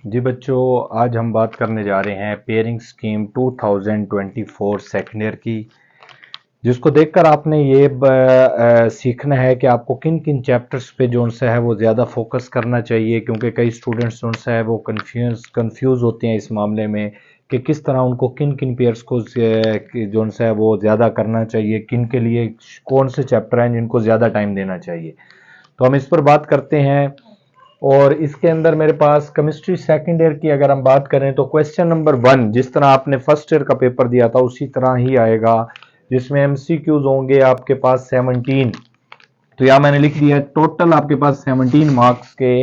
जी बच्चों, आज हम बात करने जा रहे हैं पेयरिंग स्कीम 2024 सेकेंड ईयर की, जिसको देखकर आपने ये सीखना है कि आपको किन किन चैप्टर्स पे जो सा है वो ज़्यादा फोकस करना चाहिए, क्योंकि कई स्टूडेंट्स जो सा है वो कंफ्यूज होते हैं इस मामले में कि किस तरह उनको किन किन पेयर्स को जो सा है वो ज़्यादा करना चाहिए, किन के लिए कौन से चैप्टर हैं जिनको ज़्यादा टाइम देना चाहिए। तो हम इस पर बात करते हैं। और इसके अंदर मेरे पास केमिस्ट्री सेकंड ईयर की अगर हम बात करें तो क्वेश्चन नंबर 1 जिस तरह आपने फर्स्ट ईयर का पेपर दिया था उसी तरह ही आएगा, जिसमें एमसीक्यूज होंगे आपके पास 17। तो यहां मैंने लिख दिया टोटल आपके पास 17 मार्क्स के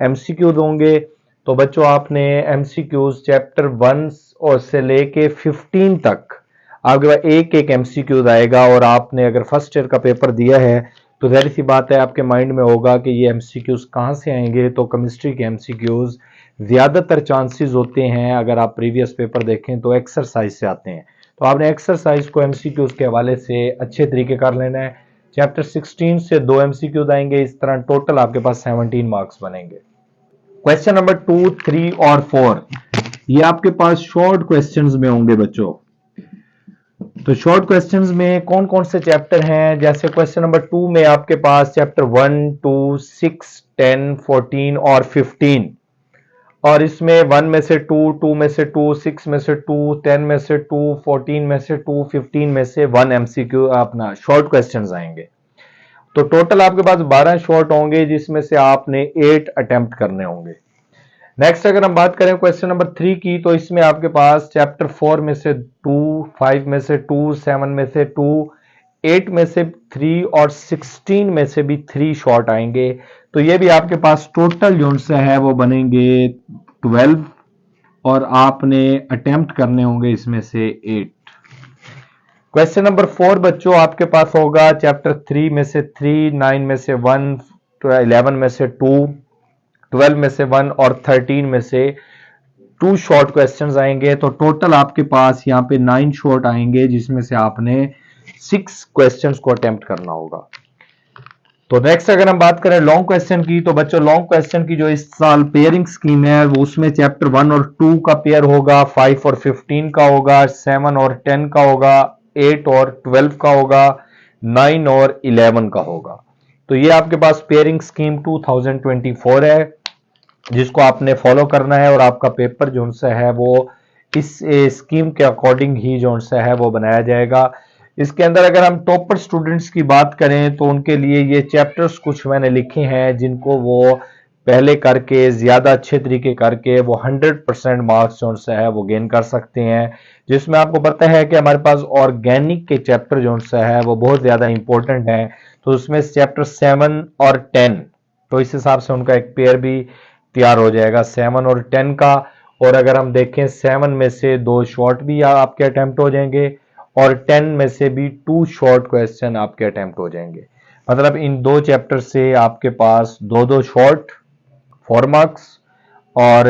एमसीक्यूज होंगे। तो बच्चों, आपने एमसीक्यूज चैप्टर 1 और से लेके 15 तक आपके पास एक एक एमसीक्यूज आएगा। और आपने अगर फर्स्ट ईयर का पेपर दिया है तो जाहिर सी बात है आपके माइंड में होगा कि ये एमसीक्यूज कहाँ से आएंगे। तो केमिस्ट्री के एमसीक्यूज ज़्यादातर चांसेस होते हैं, अगर आप प्रीवियस पेपर देखें तो एक्सरसाइज से आते हैं। तो आपने एक्सरसाइज को एमसीक्यूज के हवाले से अच्छे तरीके कर लेना है। चैप्टर 16 से 2 एमसीक्यूज आएंगे, इस तरह टोटल आपके पास 17 मार्क्स बनेंगे। क्वेश्चन नंबर 2, 3 और 4 ये आपके पास शॉर्ट क्वेश्चंस में होंगे बच्चों। तो शॉर्ट क्वेश्चंस में कौन कौन से चैप्टर हैं, जैसे क्वेश्चन नंबर 2 में आपके पास चैप्टर 1, 2, 6, 10, 14 और 15। और इसमें 1 में से 2, 2 में से 2, 6 में से 2, 10 में से 2, 14 में से 2, 15 में से 1 एमसीक्यू अपना शॉर्ट क्वेश्चंस आएंगे। तो टोटल आपके पास 12 शॉर्ट होंगे, जिसमें से आपने 8 अटेम्प्ट करने होंगे। नेक्स्ट अगर हम बात करें क्वेश्चन नंबर 3 की, तो इसमें आपके पास चैप्टर 4 में से 2, 5 में से 2, 7 में से 2, 8 में से 3 और 16 में से भी 3 शॉर्ट आएंगे। तो ये भी आपके पास टोटल जो से है वो बनेंगे 12 और आपने अटेम्प्ट करने होंगे इसमें से 8। क्वेश्चन नंबर 4 बच्चों आपके पास होगा चैप्टर 3 में से 3, 9 में से 1, 11 में से 2, 12 में से 1 और 13 में से 2 शॉर्ट क्वेश्चंस आएंगे। तो टोटल आपके पास यहाँ पे 9 शॉर्ट आएंगे, जिसमें से आपने 6 क्वेश्चंस को अटेम्प्ट करना होगा। तो नेक्स्ट अगर हम बात करें लॉन्ग क्वेश्चन की, तो बच्चों लॉन्ग क्वेश्चन की जो इस साल पेयरिंग स्कीम है वो उसमें चैप्टर 1 और 2 का पेयर होगा, 5 और 15 का होगा, 7 और 10 का होगा, 8 और 12 का होगा, 9 और 11 का होगा। तो ये आपके पास पेयरिंग स्कीम 2024 है, जिसको आपने फॉलो करना है और आपका पेपर जो सा है वो इस स्कीम के अकॉर्डिंग ही जो सा है वो बनाया जाएगा। इसके अंदर अगर हम टॉपर स्टूडेंट्स की बात करें तो उनके लिए ये चैप्टर्स कुछ मैंने लिखे हैं, जिनको वो पहले करके ज़्यादा अच्छे तरीके करके वो 100% मार्क्स जो सा है वो गेन कर सकते हैं। जिसमें आपको पता है कि हमारे पास ऑर्गेनिक के चैप्टर जो सा है वो बहुत ज़्यादा इंपॉर्टेंट है। तो उसमें चैप्टर 7 और 10, तो इस हिसाब से उनका एक पेयर भी तैयार हो जाएगा 7 और 10 का। और अगर हम देखें 7 में से 2 शॉर्ट भी आपके अटेम्प्ट हो जाएंगे और 10 में से भी 2 शॉर्ट क्वेश्चन आपके अटेम्प्ट हो जाएंगे। मतलब इन 2 चैप्टर से आपके पास 2-2 शॉर्ट 4 मार्क्स और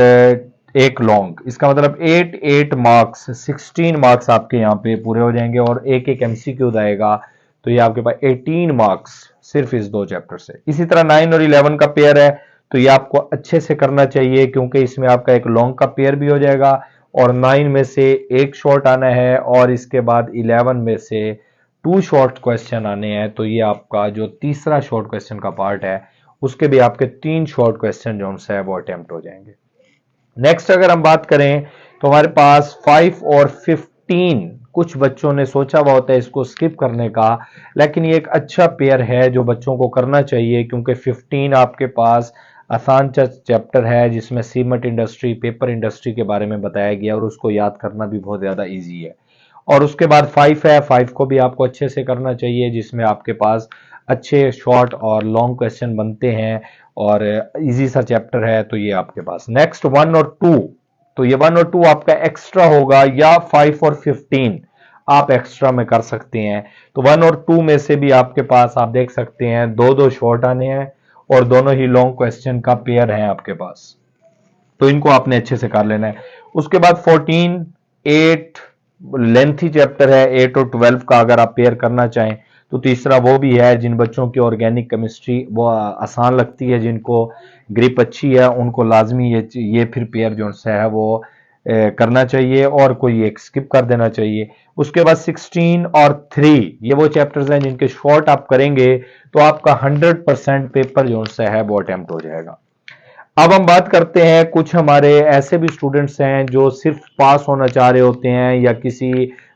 एक लॉन्ग, इसका मतलब 8-8 मार्क्स 16 मार्क्स आपके यहाँ पे पूरे हो जाएंगे और एक एक एमसीक्यू आएगा। तो ये आपके पास 18 मार्क्स सिर्फ इस 2 चैप्टर से। इसी तरह 9 और 11 का पेयर है, तो ये आपको अच्छे से करना चाहिए, क्योंकि इसमें आपका एक लॉन्ग का पेयर भी हो जाएगा और 9 में से एक शॉर्ट आना है और इसके बाद 11 में से 2 शॉर्ट क्वेश्चन आने हैं। तो ये आपका जो तीसरा शॉर्ट क्वेश्चन का पार्ट है उसके भी आपके 3 शॉर्ट क्वेश्चन जो है वो अटेम्प्ट हो जाएंगे। नेक्स्ट अगर हम बात करें तो हमारे पास 5 और 15, कुछ बच्चों ने सोचा हुआ होता है इसको स्किप करने का, लेकिन ये एक अच्छा पेयर है जो बच्चों को करना चाहिए, क्योंकि 15 आपके पास आसान चैप्टर है जिसमें सीमेंट इंडस्ट्री, पेपर इंडस्ट्री के बारे में बताया गया और उसको याद करना भी बहुत ज़्यादा ईजी है। और उसके बाद 5 है, 5 को भी आपको अच्छे से करना चाहिए, जिसमें आपके पास अच्छे शॉर्ट और लॉन्ग क्वेश्चन बनते हैं और इजी सा चैप्टर है। तो ये आपके पास नेक्स्ट 1 और 2, तो ये 1 और 2 आपका एक्स्ट्रा होगा, या 5 और 15 आप एक्स्ट्रा में कर सकते हैं। तो 1 और 2 में से भी आपके पास आप देख सकते हैं 2-2 शॉर्ट आने हैं और दोनों ही लॉन्ग क्वेश्चन का पेयर है आपके पास। तो इनको आपने अच्छे से कर लेना है। उसके बाद 14, 8 लेंथी चैप्टर है, 8 और 12 का अगर आप पेयर करना चाहें तो तीसरा वो भी है जिन बच्चों की ऑर्गेनिक केमिस्ट्री वो आसान लगती है, जिनको ग्रिप अच्छी है, उनको लाजमी ये फिर पेयर जो है वो करना चाहिए और कोई एक स्किप कर देना चाहिए। उसके बाद 16 और 3 ये वो चैप्टर्स हैं जिनके शॉर्ट आप करेंगे तो आपका 100% पेपर जो है वो अटेम्प्ट हो जाएगा। अब हम बात करते हैं कुछ हमारे ऐसे भी स्टूडेंट्स हैं जो सिर्फ पास होना चाह रहे होते हैं या किसी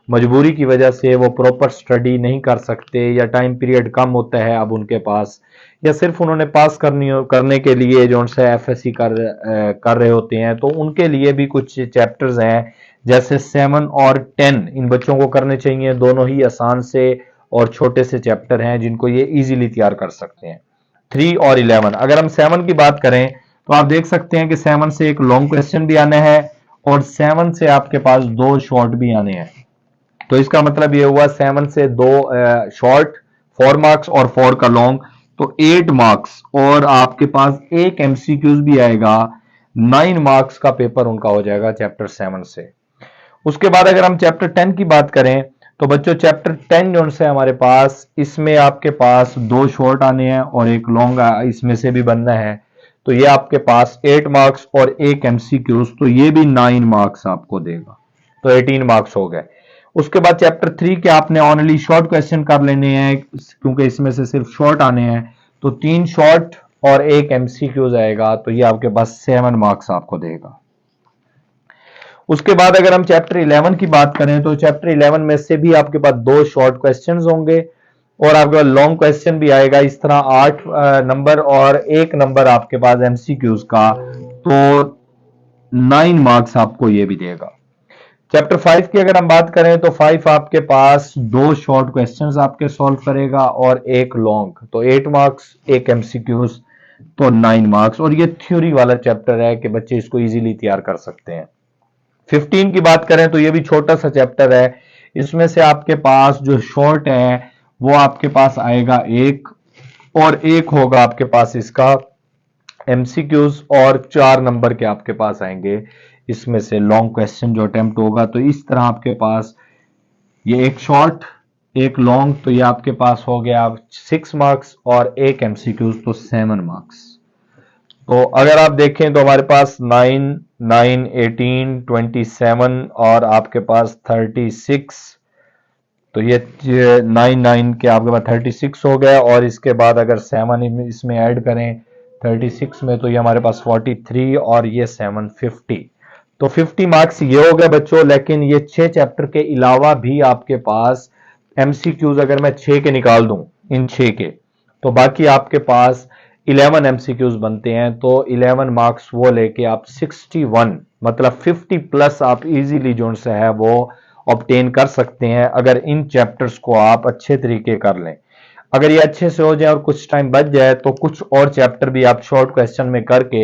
मजबूरी की वजह से वो प्रॉपर स्टडी नहीं कर सकते या टाइम पीरियड कम होता है अब उनके पास, या सिर्फ उन्होंने पास करने के लिए जो उनसे एफएससी कर रहे होते हैं, तो उनके लिए भी कुछ चैप्टर्स हैं जैसे 7 और 10 इन बच्चों को करने चाहिए। दोनों ही आसान से और छोटे से चैप्टर हैं जिनको ये इजीली तैयार कर सकते हैं। 3 और 11, अगर हम 7 की बात करें तो आप देख सकते हैं कि 7 से एक लॉन्ग क्वेश्चन भी आना है और 7 से आपके पास 2 शॉर्ट भी आने हैं। तो इसका मतलब ये हुआ 7 से 2 शॉर्ट 4 मार्क्स और 4 का लॉन्ग, तो 8 मार्क्स, और आपके पास एक एमसीक्यूज भी आएगा, 9 मार्क्स का पेपर उनका हो जाएगा चैप्टर 7 से। उसके बाद अगर हम चैप्टर 10 की बात करें तो बच्चों चैप्टर 10 जो है हमारे पास, इसमें आपके पास 2 शॉर्ट आने हैं और एक लॉन्ग इसमें से भी बनना है, तो ये आपके पास 8 मार्क्स और एक एमसीक्यूज, तो ये भी 9 मार्क्स आपको देगा, तो 18 मार्क्स हो गए। उसके बाद चैप्टर 3 के आपने ओनली शॉर्ट क्वेश्चन कर लेने हैं क्योंकि इसमें से सिर्फ शॉर्ट आने हैं, तो 3 शॉर्ट और एक एमसीक्यूज आएगा, तो ये आपके पास 7 मार्क्स आपको देगा। उसके बाद अगर हम चैप्टर 11 की बात करें तो चैप्टर 11 में से भी आपके पास 2 शॉर्ट क्वेश्चंस होंगे और आपके पास लॉन्ग क्वेश्चन भी आएगा, इस तरह 8 नंबर और 1 नंबर आपके पास एमसीक्यूज का, तो 9 मार्क्स आपको ये भी देगा। चैप्टर 5 की अगर हम बात करें तो 5 आपके पास 2 शॉर्ट क्वेश्चंस आपके सॉल्व करेगा और एक लॉन्ग, तो 8 मार्क्स, एक एमसीक्यूज, तो 9 मार्क्स, और ये थ्योरी वाला चैप्टर है कि बच्चे इसको इजीली तैयार कर सकते हैं। 15 की बात करें तो ये भी छोटा सा चैप्टर है, इसमें से आपके पास जो शॉर्ट है वो आपके पास आएगा एक, और एक होगा आपके पास इसका एमसीक्यूज, और 4 नंबर के आपके पास आएंगे इसमें से लॉन्ग क्वेश्चन जो अटेम्प्ट होगा। तो इस तरह आपके पास ये एक शॉर्ट एक लॉन्ग, तो ये आपके पास हो गया 6 मार्क्स और एक एमसीक्यूज, तो 7 मार्क्स। तो अगर आप देखें तो हमारे पास 9, 9, 18, 27 और आपके पास 36, तो ये 9, 9 के आपके पास 36 हो गया, और इसके बाद अगर 7 इसमें ऐड करें 36 में तो ये हमारे पास 43 और ये 7 50, तो 50 मार्क्स ये हो गए बच्चों। लेकिन ये 6 चैप्टर के अलावा भी आपके पास एमसीक्यूज अगर मैं 6 के निकाल दूं इन 6 के, तो बाकी आपके पास 11 एमसीक्यूज बनते हैं, तो 11 मार्क्स वो लेके आप 61 मतलब 50 प्लस आप इजीली जो से है वो ऑब्टेन कर सकते हैं अगर इन चैप्टर्स को आप अच्छे तरीके कर लें। अगर ये अच्छे से हो जाए और कुछ टाइम बच जाए तो कुछ और चैप्टर भी आप शॉर्ट क्वेश्चन में करके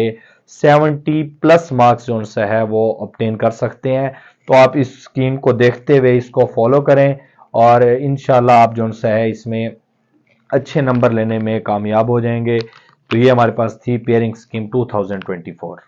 70 प्लस मार्क्स जो से है वो ऑब्टेन कर सकते हैं। तो आप इस स्कीम को देखते हुए इसको फॉलो करें और इंशाल्लाह आप जो है इसमें अच्छे नंबर लेने में कामयाब हो जाएंगे। तो ये हमारे पास थी पेयरिंग स्कीम 2024।